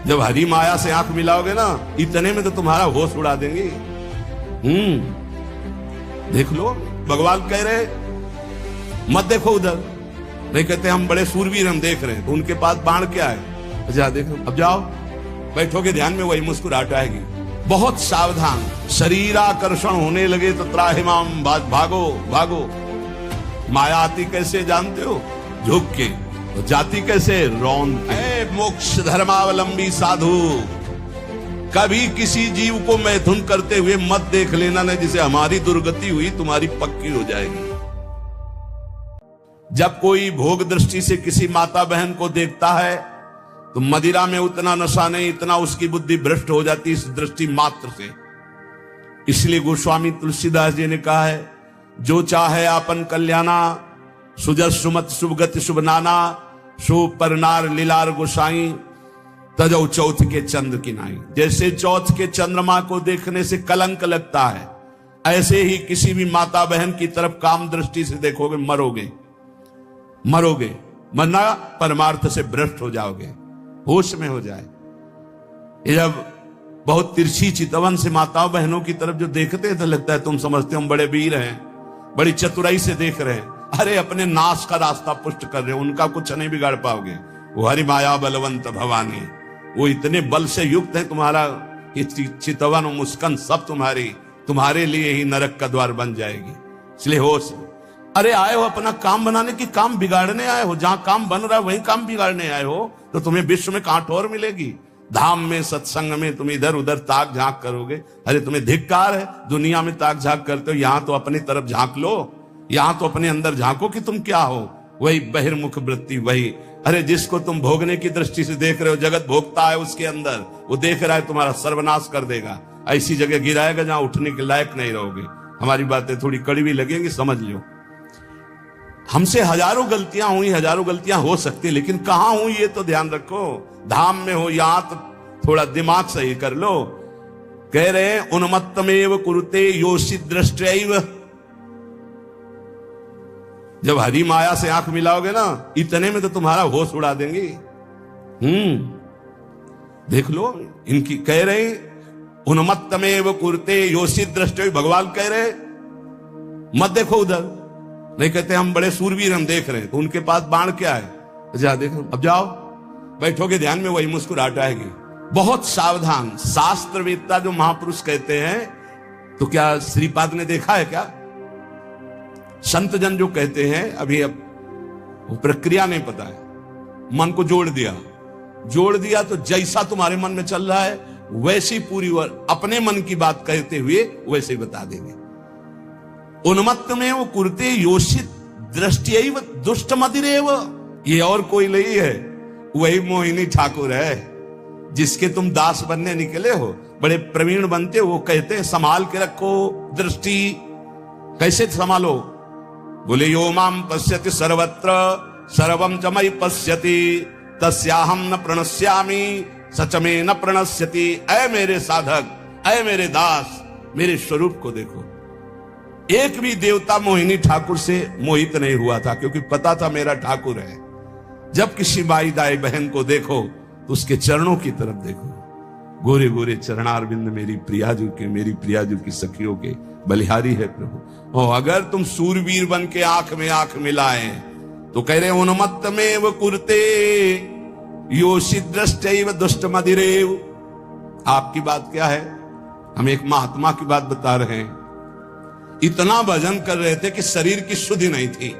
जब हरी माया से आंख मिलाओगे ना, इतने में तो तुम्हारा होश उड़ा देंगे। देख लो, भगवान कह रहे मत देखो उधर। नहीं कहते हम बड़े सूरवीर हम देख रहे हैं, तो उनके पास बाण क्या है? अच्छा देखो, अब जाओ बैठोगे ध्यान में, वही मुस्कुराहट आएगी। बहुत सावधान। शरीराकर्षण होने लगे तो त्राहिमाम, भागो भागो। माया आती कैसे जानते हो? झुक के। तो जाती कैसे? रौन के। मोक्ष धर्मावलंबी साधु, कभी किसी जीव को मैथुन करते हुए मत देख लेना, नहीं जिसे हमारी दुर्गति हुई तुम्हारी पक्की हो जाएगी। जब कोई भोग दृष्टि से किसी माता बहन को देखता है तो मदिरा में उतना नशा नहीं, इतना उसकी बुद्धि भ्रष्ट हो जाती इस दृष्टि मात्र से। इसलिए गोस्वामी तुलसीदास जी ने कहा है, जो चाहे आपन कल्याणा, सुजस सुमत शुभगति शुभ नाना, शुभ परनार लीलार गोसाई, तजौ चौथ के चंद्र की नाई। जैसे चौथ के चंद्रमा को देखने से कलंक लगता है, ऐसे ही किसी भी माता बहन की तरफ काम दृष्टि से देखोगे मरोगे। मरोगे मरना परमार्थ से भ्रष्ट हो जाओगे, होश में हो जाए। ये जब बहुत तिरछी चितवन से माताओं बहनों की तरफ जो देखते हैं तो लगता है तुम समझते हो हम बड़े वीर हैं, बड़ी चतुराई से देख रहे हैं। अरे अपने नाश का रास्ता पुष्ट कर रहे हो, उनका कुछ नहीं बिगाड़ पाओगे। वो हरि माया बलवंत भवानी, वो इतने बल से युक्त है, तुम्हारा चितवन और मुस्कान सब तुम्हारे लिए ही नरक का द्वार बन जाएगी। इसलिए होश। अरे आए हो अपना काम बनाने की, काम बिगाड़ने आए हो? जहां काम बन रहा है वहीं काम बिगाड़ने आए हो तो तुम्हें विश्व में कहां ठोर मिलेगी? धाम में सत्संग में तुम इधर उधर ताक झांक करोगे। अरे तुम्हें धिक्कार है, दुनिया में ताक झांक करते हो, यहां तो अपनी तरफ झांक लो, यहां तो अपने अंदर झांको कि तुम क्या हो। वही बहिर्मुख वृत्ति, वही। अरे जिसको तुम भोगने की दृष्टि से देख रहे हो, जगत भोगता है उसके अंदर, वो देख रहा है तुम्हारा सर्वनाश कर देगा। ऐसी जगह गिराएगा जहां उठने के लायक नहीं रहोगे। हमारी बातें थोड़ी कड़वी लगेंगी, समझ लो। हमसे हजारों गलतियां हुई, हजारों गलतियां हो सकती, लेकिन कहां हुई ये तो ध्यान रखो। धाम में हो, यहां तो थोड़ा दिमाग सही कर लो। कह रहे हैं उन्मत्तमेव कुरुते योषित दृष्टैव। जब हरी माया से आंख मिलाओगे ना, इतने में तो तुम्हारा होश उड़ा देंगे। देख लो, इनकी कह रहे उन्मत्तमेव कुरुते योषित दृष्टैव। भगवान कह रहे मत देखो उधर। नहीं कहते हम बड़े सूरवीर हम देख रहे हैं, तो उनके पास बाण क्या है? अच्छा देखो, अब जाओ बैठोगे ध्यान में, वही मुस्कुराहट आएगी। बहुत सावधान। शास्त्रवेत्ता जो महापुरुष कहते हैं, तो क्या श्रीपाद ने देखा है क्या? संत जन जो कहते हैं, अभी अब वो प्रक्रिया नहीं पता है, मन को जोड़ दिया तो जैसा तुम्हारे मन में चल रहा है वैसी पूरी अपने मन की बात कहते हुए वैसे ही बता देंगे। उन्मत्त में वो कुरते योषित दृष्टि दुष्ट मदिरेव। ये और कोई नहीं है, वही मोहिनी ठाकुर है जिसके तुम दास बनने निकले हो। बड़े प्रवीण बनते हो, वो कहते हैं संभाल के रखो दृष्टि। कैसे संभालो? बोले यो माम पश्यति सर्वत्र सर्वम च मयि पश्यति तस्याहम न प्रणश्यामि सच में न प्रणश्यति। ऐ मेरे साधक, ऐ मेरे दास, मेरे स्वरूप को देखो। एक भी देवता मोहिनी ठाकुर से मोहित नहीं हुआ था, क्योंकि पता था मेरा ठाकुर है। जब किसी माई दाई बहन को देखो तो उसके चरणों की तरफ देखो। गोरे गोरे चरणारविंद मेरी प्रियाजू के, मेरी प्रियाजू की सखियों के बलिहारी है प्रभु। और अगर तुम सूरवीर बन के आंख में आंख मिलाए तो कह रहे उन्मत्त में वो कुरते योषित दृष्टैव दुष्ट मदिरेव। आपकी बात क्या है? हम एक महात्मा की बात बता रहे हैं। इतना भजन कर रहे थे कि शरीर की शुद्धि नहीं थी,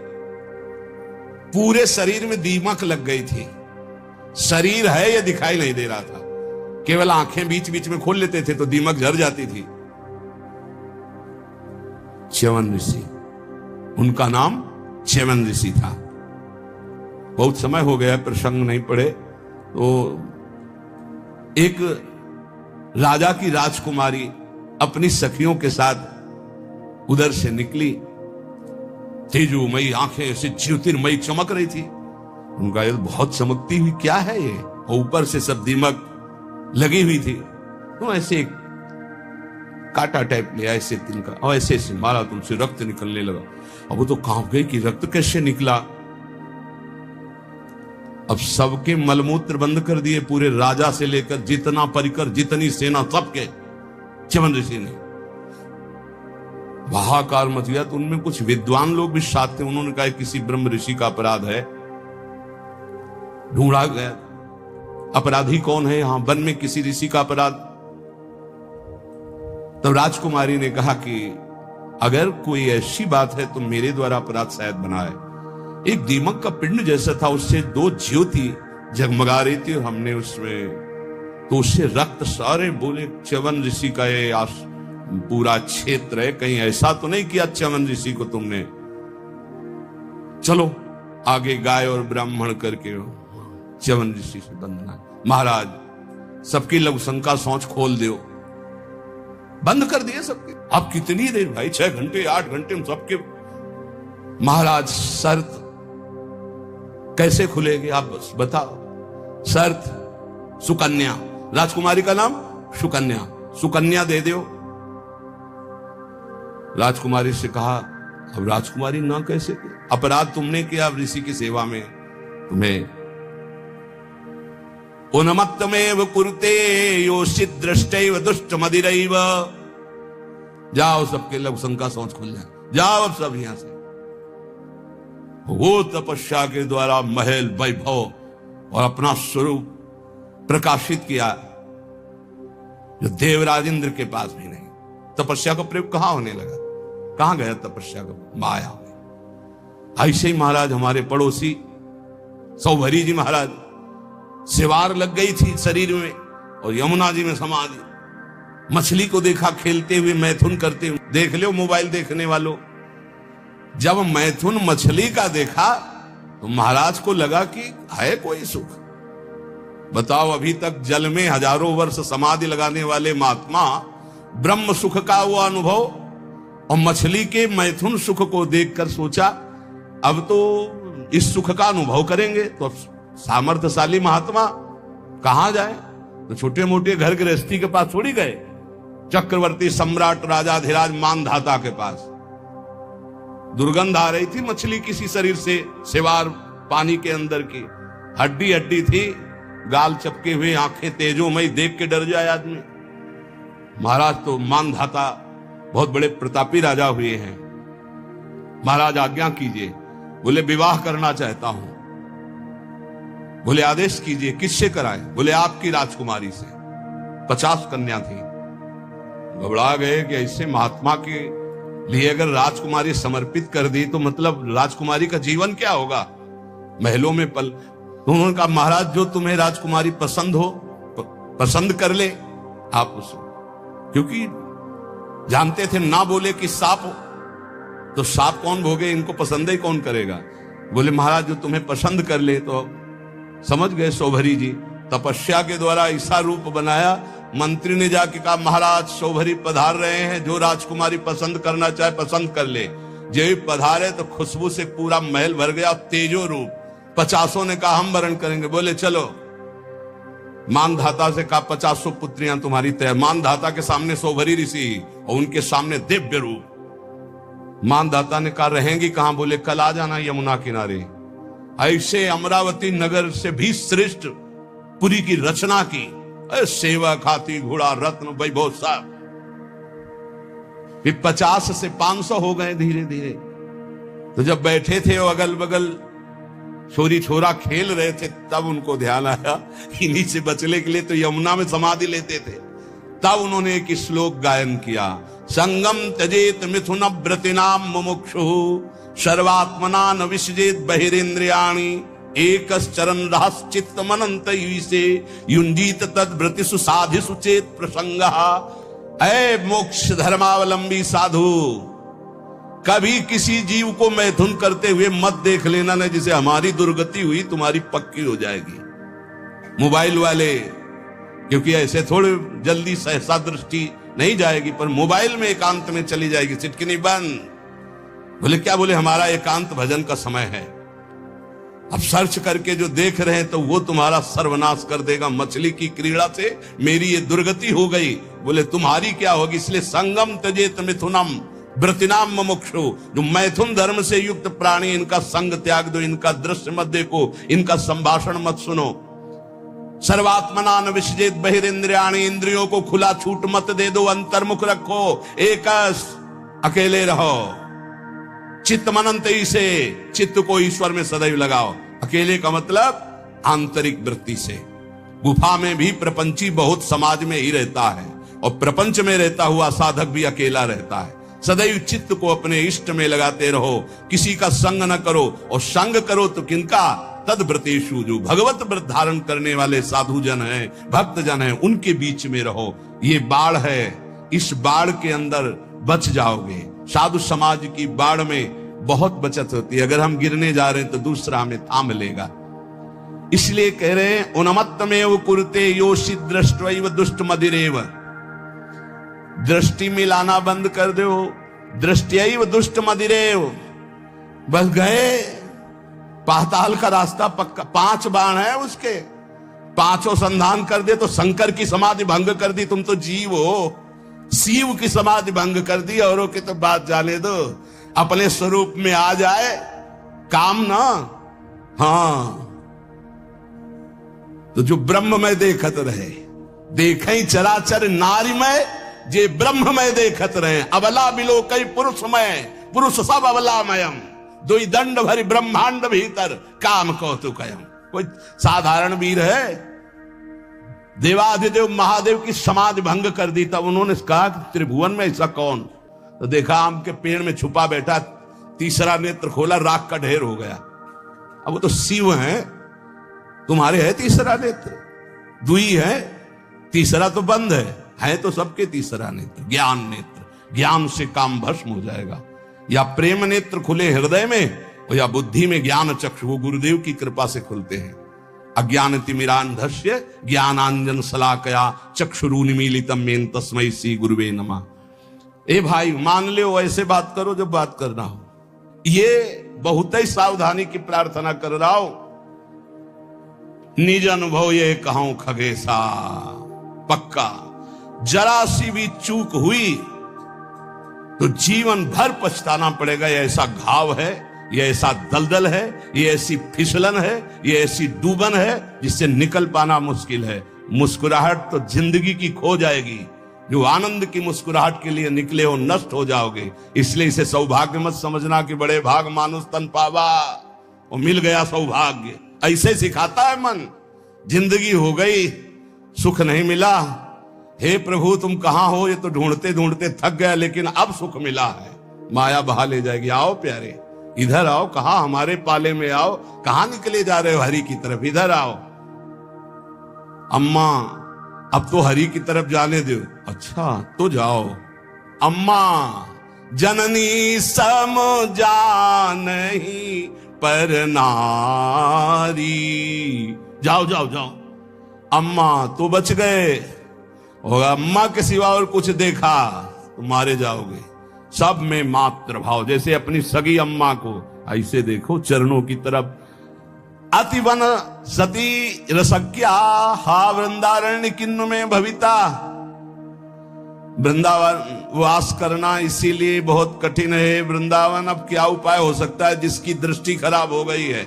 पूरे शरीर में दीमक लग गई थी। शरीर है ये दिखाई नहीं दे रहा था, केवल आंखें बीच बीच में खोल लेते थे तो दीमक झड़ जाती थी। च्यवन ऋषि, उनका नाम च्यवन ऋषि था। बहुत समय हो गया, प्रसंग नहीं पढ़े। तो एक राजा की राजकुमारी अपनी सखियों के साथ उधर से निकली। तेजोमयी आंखें ऐसे ज्योतिर्मयी चमक रही थी। उनका ये बहुत चमकती हुई क्या है ये, और ऊपर से सब दीमक लगी हुई थी। तो ऐसे एक काटा टाइप लिया ऐसे तिनका, और ऐसे ऐसे मारा, तुमसे रक्त निकलने लगा। अब वो तो कांप गई कि रक्त कैसे निकला। अब सबके मलमूत्र बंद कर दिए, पूरे राजा से लेकर जितना परिकर, जितनी सेना, सबके च्यवन ऋषि ने। हाहाकार मच गया। तो उनमें कुछ विद्वान लोग भी साथ थे। उन्होंने कहा किसी ब्रह्म ऋषि का अपराध है। ढूंढा गया अपराधी कौन है, यहां वन में किसी ऋषि का अपराध। तब राजकुमारी ने कहा कि अगर कोई ऐसी बात है तो मेरे द्वारा अपराध शायद बना है। एक दीमक का पिंड जैसा था, उससे 2 ज्योति जगमगा रही थी और हमने उसमें, तो उससे रक्त सारे बोले च्यवन ऋषि का ये पूरा क्षेत्र है, कहीं ऐसा तो नहीं किया च्यवन ऋषि को तुमने। चलो आगे गाय और ब्राह्मण करके च्यवन ऋषि से बंधना। महाराज सबकी लघु शंका सोच खोल दो। बंद कर दिए सबके। अब कितनी देर भाई, 6 घंटे 8 घंटे में सबके। महाराज शर्त कैसे खुलेगी आप बस बताओ। शर्त सुकन्या, राजकुमारी का नाम सुकन्या, सुकन्या दे दो। राजकुमारी से कहा अब राजकुमारी ना कैसे, अपराध तुमने किया ऋषि की सेवा में, तुम्हें उन्मत्तमेव कुरुते योषित दृष्टैव दुष्ट मदिरैव। जाओ सबके लघु शंका सोच खुल जाए, जाओ अब सब यहां से। वो तपस्या के द्वारा महल वैभव और अपना स्वरूप प्रकाशित किया जो देवराज इंद्र के पास भी नहीं। तपस्या का प्रयोग कहां होने लगा, कहां गया तपस्या का, माया में। ऐसे ही महाराज हमारे पड़ोसी सौभरी जी महाराज, सिवार लग गई थी शरीर में और यमुना जी में समाधि। मछली को देखा खेलते हुए, मैथुन करते हुए। देख लो मोबाइल देखने वालों, जब मैथुन मछली का देखा तो महाराज को लगा कि है कोई सुख। बताओ अभी तक जल में हजारों वर्ष समाधि लगाने वाले महात्मा ब्रह्म सुख का वो अनुभव, और मछली के मैथुन सुख को देखकर सोचा अब तो इस सुख का अनुभव करेंगे। तो सामर्थ्यशाली महात्मा कहां जाए, तो छोटे मोटे घर गृहस्थी के पास थोड़ी गए। चक्रवर्ती सम्राट राजाधिराज मानधाता के पास दुर्गंध आ रही थी मछली किसी शरीर से, सिवार पानी के अंदर की हड्डी हड्डी थी, गाल चपके हुए, आंखें तेजोमयी, देख के डर जाए आदमी। महाराज तो मानधाता बहुत बड़े प्रतापी राजा हुए हैं। महाराज आज्ञा कीजिए। बोले विवाह करना चाहता हूं। बोले आदेश कीजिए, किससे कराए? बोले आपकी राजकुमारी से। 50 कन्या थी। घबरा गए कि ऐसे महात्मा के लिए अगर राजकुमारी समर्पित कर दी तो मतलब राजकुमारी का जीवन क्या होगा, महलों में पल। तो उन्होंने कहा महाराज जो तुम्हें राजकुमारी पसंद हो पसंद कर ले आप उसे, क्योंकि जानते थे ना बोले कि सांप हो तो सांप कौन भोगे, इनको पसंद ही कौन करेगा। बोले महाराज जो तुम्हें पसंद कर ले। तो समझ गए सौभरी जी, तपस्या के द्वारा ऐसा रूप बनाया। मंत्री ने जाके कहा महाराज सौभरी पधार रहे हैं, जो राजकुमारी पसंद करना चाहे पसंद कर ले। जब पधारे तो खुशबू से पूरा महल भर गया, तेजो रूप। 50 ने कहा हम वरण करेंगे। बोले चलो। मानधाता से कहा 50 पुत्रियां तुम्हारी तय। मानधाता के सामने सौभरी ऋषि और उनके सामने दिव्य रूप। मानधाता ने कहा रहेंगी कहां? बोले कल आ जाना यमुना किनारे। ऐसे अमरावती नगर से भी श्रेष्ठ पुरी की रचना की, सेवा खाती घोड़ा रत्न वैभव सब। फिर 50 से 500 हो गए धीरे धीरे। तो जब बैठे थे वो अगल बगल छोरी छोरा खेल रहे थे, तब उनको ध्यान आया इन्हीं से बचने के लिए तो यमुना में समाधि लेते थे। तब उन्होंने एक श्लोक गायन किया, संगम त्यजेत मिथुन व्रतिनाम मुमुक्षु सर्वात्मना न विसजेत बहिरेन्द्रियाणि एकश्चरण रहश्चित्त मनंत से युंजीत तद व्रतिषु साधिषु चेत प्रसंगः। ऐ मोक्ष धर्मावलंबी साधु, कभी किसी जीव को मैथुन करते हुए मत देख लेना न, जिसे हमारी दुर्गति हुई तुम्हारी पक्की हो जाएगी। मोबाइल वाले, क्योंकि ऐसे थोड़े जल्दी सहसा दृष्टि नहीं जाएगी, पर मोबाइल में एकांत में चली जाएगी, चिटकिनी बंद। बोले क्या? बोले हमारा एकांत भजन का समय है। अब सर्च करके जो देख रहे हैं तो वो तुम्हारा सर्वनाश कर देगा। मछली की क्रीड़ा से मेरी ये दुर्गति हो गई। बोले तुम्हारी क्या होगी? इसलिए संगम त्यजेत मिथुनम, व्रतिनाम मुमुक्षु, जो मैथुन धर्म से युक्त प्राणी, इनका संग त्याग दो, इनका दृश्य मत देखो, इनका संभाषण मत सुनो। सर्वात्मना न विसजेत बहिरेंद्रियाणि, इंद्रियों को खुला छूट मत दे दो, अंतर्मुख रखो, एकस अकेले रहो। चित्त मनंत से, चित्त को ईश्वर में सदैव लगाओ। अकेले का मतलब आंतरिक वृत्ति से। गुफा में भी प्रपंची बहुत समाज में ही रहता है, और प्रपंच में रहता हुआ साधक भी अकेला रहता है। सदैव चित्त को अपने इष्ट में लगाते रहो, किसी का संग न करो, और संग करो तो किनका? तद व्रतेषु, जो भगवत व्रत धारण करने वाले साधु जन हैं, भक्त जन हैं, उनके बीच में रहो। ये बाढ़ है, इस बाढ़ के अंदर बच जाओगे। साधु समाज की बाढ़ में बहुत बचत होती है। अगर हम गिरने जा रहे हैं तो दूसरा हमें थाम लेगा। इसलिए कह रहे हैं उन्मत्तमेव कुरुते योषि दृष्ट्वैव दुष्ट मदिरेव। दृष्टि मिलाना बंद कर दो, दृष्टियैव दुष्ट मदिरेव। बस गए, पाताल का रास्ता पक्का। 5 बाण है उसके, 5 संधान कर दे तो शंकर की समाधि भंग कर दी। तुम तो जीव हो, शिव की समाधि भंग कर दी। औरों की तो बात जाने दो, अपने स्वरूप में आ जाए काम ना। हाँ, तो जो ब्रह्म में देखत रहे, देखें चराचर नारीमय, जे ब्रह्म में देखत रहे। अबला बिलो कई पुरुषमय, पुरुष सब अबलामयम, दुई दंड भरी ब्रह्मांड भीतर काम कौतुकयम। कोई साधारण वीर है? देवाधिदेव महादेव की समाधि भंग कर दी। तब उन्होंने कहा कि त्रिभुवन में ऐसा कौन? तो देखा आम के पेड़ में छुपा बैठा, तीसरा नेत्र खोला, राख का ढेर हो गया। अब वो तो शिव हैं, तुम्हारे है तीसरा नेत्र? दुई है, तीसरा तो बंद है तो सबके तीसरा नेत्र ज्ञान नेत्र। ज्ञान से काम भस्म हो जाएगा। या प्रेम नेत्र खुले हृदय में, और या बुद्धि में ज्ञान चक्षु, वो गुरुदेव की कृपा से खुलते हैं। अज्ञान तिमिरांधस्य ज्ञानांजन शलाकया चक्षुरुन्मीलितम मेन तस्मै श्री गुरुवे नमः। ए भाई, मान लो ऐसे बात करो जब बात करना हो। ये बहुत ही सावधानी की प्रार्थना कर रहा हूं। निज अनुभव ये कहूं खगेशा, पक्का जरा सी भी चूक हुई तो जीवन भर पछताना पड़ेगा। ये ऐसा घाव है, ये ऐसा दलदल है, ये ऐसी फिसलन है, ये ऐसी डूबन है जिससे निकल पाना मुश्किल है। मुस्कुराहट तो जिंदगी की खो जाएगी। जो आनंद की मुस्कुराहट के लिए निकले हो, नष्ट हो जाओगे। इसलिए इसे सौभाग्य मत समझना कि बड़े भाग मानुष तन पावा, वो मिल गया सौभाग्य। ऐसे सिखाता है मन। जिंदगी हो गई, सुख नहीं मिला, हे प्रभु तुम कहां हो? ये तो ढूंढते ढूंढते थक गया, लेकिन अब सुख मिला है। माया बहा ले जाएगी। आओ प्यारे, इधर आओ। कहां हमारे पाले में आओ? कहां निकले जा रहे हो? हरि की तरफ। इधर आओ। अम्मा अब तो हरि की तरफ जाने दो। अच्छा तो जाओ। अम्मा जननी सम जानही पर नारी। जाओ जाओ जाओ। अम्मा तो बच गए, और अम्मा के सिवा और कुछ देखा तो मारे जाओगे। सब में मात्र भाव, जैसे अपनी सगी अम्मा को ऐसे देखो, चरणों की तरफ। अतिवन सती रसज्ञा हा वृंदारण्य किन्नु में भविता। वृंदावन वास करना इसीलिए बहुत कठिन है। वृंदावन अब क्या उपाय हो सकता है? जिसकी दृष्टि खराब हो गई है,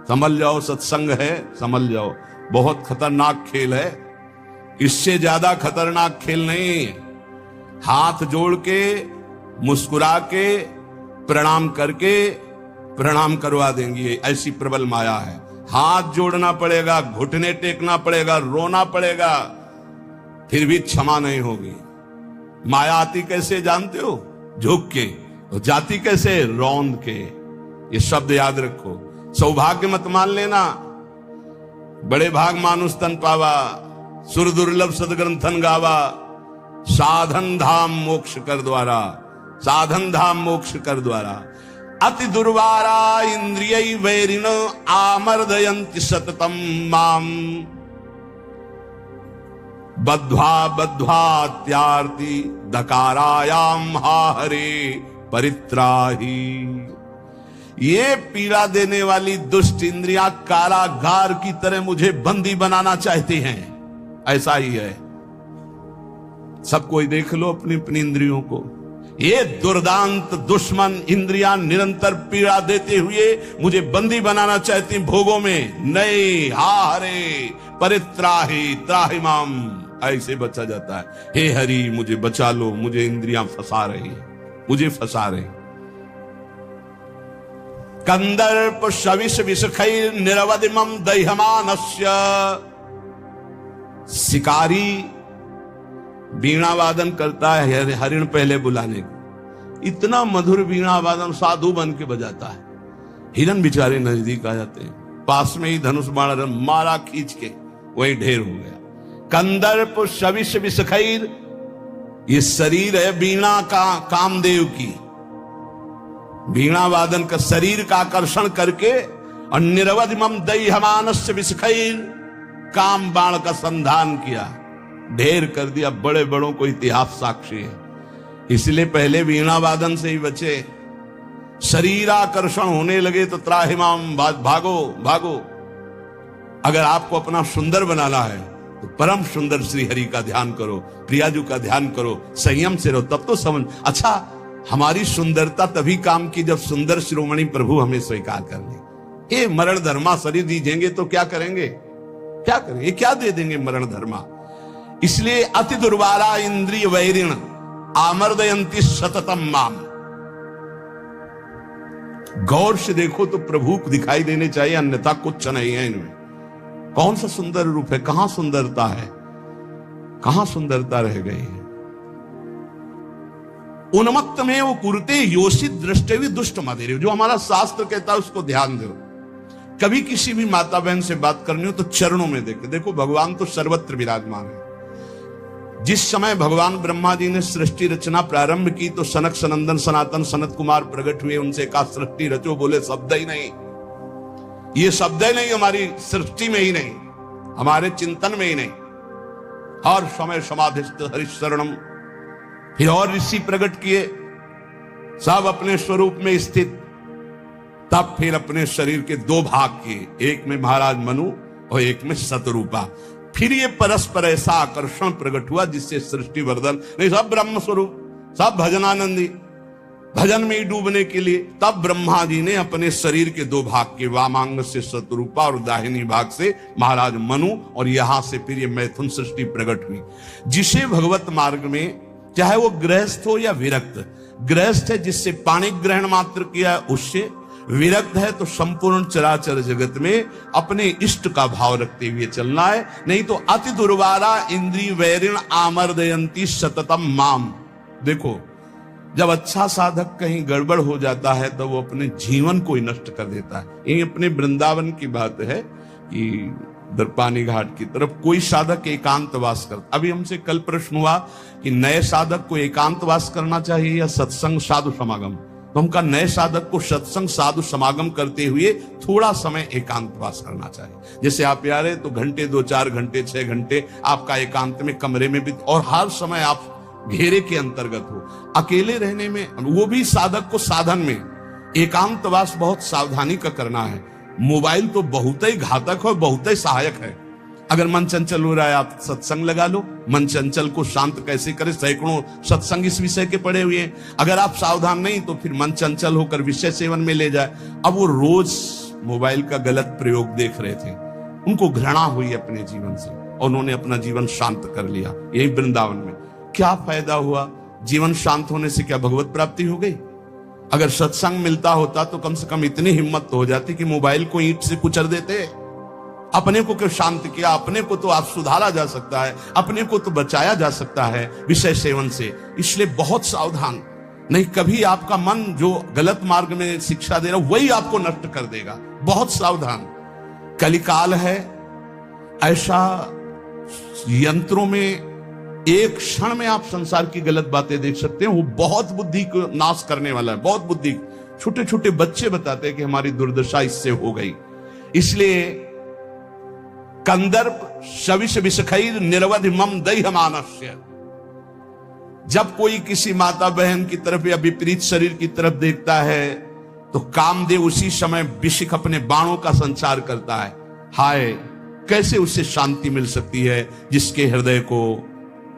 संभल जाओ। सत्संग है, संभल जाओ। बहुत खतरनाक खेल है, इससे ज्यादा खतरनाक खेल नहीं। हाथ जोड़ के, मुस्कुरा के, प्रणाम करके प्रणाम करवा देंगी, ऐसी प्रबल माया है। हाथ जोड़ना पड़ेगा, घुटने टेकना पड़ेगा, रोना पड़ेगा, फिर भी क्षमा नहीं होगी। माया आती कैसे जानते हो? झुक के। और जाती कैसे? रौंद के। ये शब्द याद रखो। सौभाग्य मत मान लेना। बड़े भाग मानुष तन पावा, सुर दुर्लभ सदग्रंथन गावा। साधन धाम मोक्ष कर द्वारा, साधन धाम मोक्ष कर द्वारा। अति दुर्वारा इंद्रिय वैरिण आमर्दयन्ति सततम माम। बद्ध्वा बद्ध्वा त्यार्ति दकारायाम हा हरे परित्राही। ये पीड़ा देने वाली दुष्ट इंद्रियां कारागार की तरह मुझे बंदी बनाना चाहती हैं। ऐसा ही है। सब कोई देख लो अपनी अपनी इंद्रियों को। ये दुर्दांत दुश्मन इंद्रियां निरंतर पीड़ा देते हुए मुझे बंदी बनाना चाहती भोगों में, नहीं, हा हरे परित्राहि त्राहि माम, ऐसे बचा जाता है। हे हरि मुझे बचा लो, मुझे इंद्रियां फंसा रही, मुझे फंसा रही। कंदर्प शविष विषखैर निरवधिमं दह्यमानस्य, शिकारी वीणा वादन करता है हरिण पहले बुलाने को, इतना मधुर वीणा वादन साधु बन के बजाता है। हिरण बेचारे नजदीक आ जाते हैं, पास में ही धनुष बाण मारा खींच के, वही ढेर हो गया। कंदर्प शविष विषखैर, ये शरीर है वीणा का, कामदेव की वीणा वादन का शरीर का आकर्षण करके, और निरवधिमं दह्यमानस्य विषखैर, काम बाण का संधान किया, ढेर कर दिया। बड़े बड़ों को इतिहास साक्षी है, इसलिए पहले वीणा वादन से ही बचे। शरीर आकर्षण होने लगे तो त्राहिमाम, भागो भागो। अगर आपको अपना सुंदर बनाना है तो परम सुंदर श्री हरि का ध्यान करो, प्रियाजू का ध्यान करो, संयम से रहो, तब तो समझ। अच्छा, हमारी सुंदरता तभी काम की जब सुंदर शिरोमणि प्रभु हमें स्वीकार कर ले। ये मरण धर्मा शरीर दीजेंगे तो क्या करेंगे, क्या करेंगे, क्या दे देंगे मरण धर्मा। इसलिए अति दुर्वारा इंद्रिय वैरिण आमर्दयंती सततम माम। गौर से देखो तो प्रभु दिखाई देने चाहिए, अन्यथा कुछ नहीं है इनमें। कौन सा सुंदर रूप है, कहां सुंदरता है, कहां सुंदरता रह गई है। उन्मत्त में वो कुरते योषित दृष्टि दुष्ट मदेरे, जो हमारा शास्त्र कहता है उसको ध्यान दो। कभी किसी भी माता बहन से बात करनी हो तो चरणों में देखे। देखो भगवान तो सर्वत्र विराजमान है। जिस समय भगवान ब्रह्मा जी ने सृष्टि रचना प्रारंभ की तो सनक सनंदन सनातन सनत कुमार प्रकट हुए, उनसे कहा सृष्टि रचो, बोले शब्द ही नहीं, ये शब्द ही नहीं, हमारी सृष्टि में ही नहीं, हमारे चिंतन में ही नहीं। हर समय समाधिस्थ हरिशरणम। फिर और ऋषि प्रकट किए, सब अपने स्वरूप में स्थित। तब फिर अपने शरीर के दो भाग किए, एक में महाराज मनु और एक में शतरूपा। फिर ये परस्पर ऐसा आकर्षण प्रकट हुआ जिससे सृष्टि वर्धन, नहीं सब ब्रह्म स्वरूप, सब भजनानंदी, भजन में ही डूबने के लिए। तब ब्रह्मा जी ने अपने शरीर के दो भाग के, वामांग से शतरूपा और दाहिनी भाग से महाराज मनु, और यहां से फिर ये मैथुन सृष्टि प्रकट हुई। जिसे भगवत मार्ग में, चाहे वो गृहस्थ हो या विरक्त, गृहस्थ है जिससे पाणी ग्रहण मात्र किया उससे, विरक्त है तो संपूर्ण चराचर जगत में अपने इष्ट का भाव रखते हुए चलना है। नहीं तो अति दुर्वारा इंद्रिय वैरिण आमर्दयंती सततम माम। देखो, जब अच्छा साधक कहीं गड़बड़ हो जाता है तो वो अपने जीवन को ही नष्ट कर देता है। ये अपने वृंदावन की बात है कि दरपानी घाट की तरफ कोई साधक एकांतवास करता। अभी हमसे कल प्रश्न हुआ कि नए साधक को एकांतवास करना चाहिए या सत्संग साधु समागम। तो हम कहा नए साधक को सत्संग साधु समागम करते हुए थोड़ा समय एकांतवास करना चाहिए। जैसे आप आ रहे तो घंटे, 2-4 घंटे, 6 घंटे आपका एकांत में कमरे में भी, और हर समय आप घेरे के अंतर्गत हो। अकेले रहने में, वो भी साधक को साधन में एकांतवास बहुत सावधानी का करना है। मोबाइल तो बहुत ही घातक है, बहुत ही सहायक है। अगर मन चंचल हो रहा है आप सत्संग लगा लो। मन चंचल को शांत कैसे करें, सैकड़ों सत्संग इस विषय के पड़े हुए हैं। अगर आप सावधान नहीं तो फिर मन चंचल होकर विषय सेवन में ले जाए। अब वो रोज मोबाइल का गलत प्रयोग देख रहे थे, उनको घृणा हुई अपने जीवन से और उन्होंने अपना जीवन शांत कर लिया। यही वृंदावन में क्या फायदा हुआ? जीवन शांत होने से क्या भगवत प्राप्ति हो गई? अगर सत्संग मिलता होता तो कम से कम इतनी हिम्मत तो हो जाती कि मोबाइल को ईंट से कुचल देते। अपने को क्यों शांत किया? अपने को तो आप सुधारा जा सकता है, अपने को तो बचाया जा सकता है विषय सेवन से। इसलिए बहुत सावधान, नहीं कभी आपका मन जो गलत मार्ग में शिक्षा दे रहा वही आपको नष्ट कर देगा। बहुत सावधान। कलिकाल है ऐसा, यंत्रों में एक क्षण में आप संसार की गलत बातें देख सकते हैं। वो बहुत बुद्धि को नाश करने वाला है, बहुत बुद्धि। छोटे छोटे बच्चे बताते हैं कि हमारी दुर्दशा इससे हो गई। इसलिए कंदर्प शविष विषखैर निरवधि मम दह्यमानस्य। जब कोई किसी माता बहन की तरफ या विपरीत शरीर की तरफ देखता है तो कामदेव उसी समय विषिक अपने बाणों का संचार करता है। हाय, कैसे उसे शांति मिल सकती है जिसके हृदय को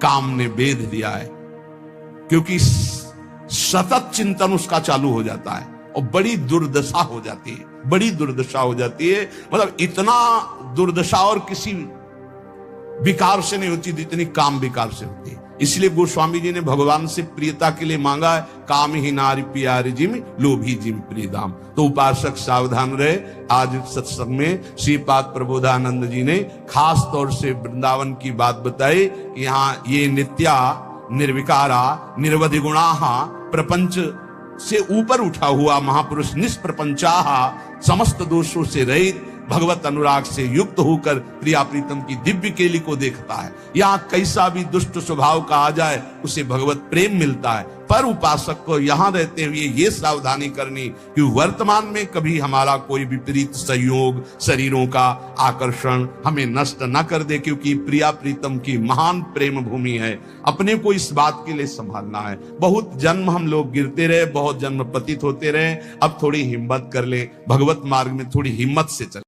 काम ने बेध दिया है। क्योंकि सतत चिंतन उसका चालू हो जाता है और बड़ी दुर्दशा हो जाती है, बड़ी दुर्दशा हो जाती है। मतलब इतना दुर्दशा और किसी विकार से नहीं होती जितनी काम विकार से होती है। इसलिए गोस्वामी जी ने भगवान से प्रियता के लिए मांगा है, काम ही नारी प्यारी जिम लोभी जिम प्रियदाम। तो उपासक सावधान रहे। आज सत्संग में श्रीपाद प्रबोधानंद जी ने खास तौर से वृंदावन की बात बताई कि यहाँ ये नित्या निर्विकारा निर्वधि गुणाहा प्रपंच से ऊपर उठा हुआ महापुरुष निष्प्रपंचाहा समस्त दोषों से रहित भगवत अनुराग से युक्त होकर प्रिया प्रीतम की दिव्य केली को देखता है। यहाँ कैसा भी दुष्ट स्वभाव का आ जाए उसे भगवत प्रेम मिलता है। पर उपासक को यहाँ रहते हुए ये सावधानी करनी कि वर्तमान में कभी हमारा कोई विपरीत संयोग शरीरों का आकर्षण हमें नष्ट न कर दे, क्योंकि प्रिया प्रीतम की महान प्रेम भूमि है। अपने को इस बात के लिए संभालना है। बहुत जन्म हम लोग गिरते रहे, बहुत जन्म पतित होते रहे, अब थोड़ी हिम्मत कर ले, भगवत मार्ग में थोड़ी हिम्मत से चले।